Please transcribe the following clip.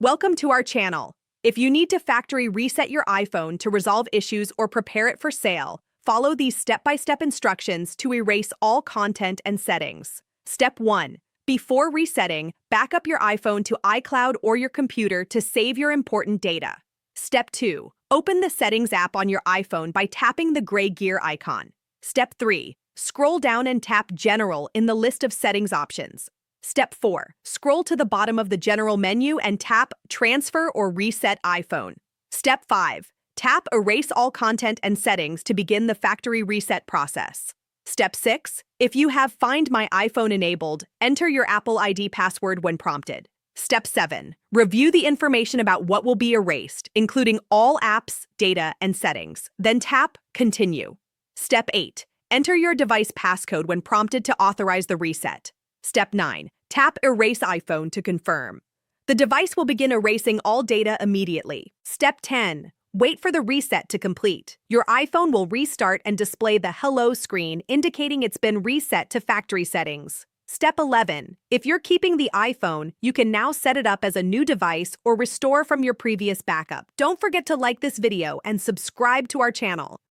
Welcome to our channel. If you need to factory reset your iPhone to resolve issues or prepare it for sale, follow these step-by-step instructions to erase all content and settings. Step 1. Before resetting, back up your iPhone to iCloud or your computer to save your important data. Step 2. Open the Settings app on your iPhone by tapping the gray gear icon. Step 3. Scroll down and tap General in the list of settings options. Step 4. Scroll to the bottom of the General menu and tap Transfer or Reset iPhone. Step 5. Tap Erase all content and settings to begin the factory reset process. Step 6. If you have Find My iPhone enabled, enter your Apple ID password when prompted. Step 7. Review the information about what will be erased, including all apps, data, and settings. Then tap Continue. Step 8. Enter your device passcode when prompted to authorize the reset. Step 9. Tap Erase iPhone to confirm. The device will begin erasing all data immediately. Step 10. Wait for the reset to complete. Your iPhone will restart and display the Hello screen, indicating it's been reset to factory settings. Step 11. If you're keeping the iPhone, you can now set it up as a new device or restore from your previous backup. Don't forget to like this video and subscribe to our channel.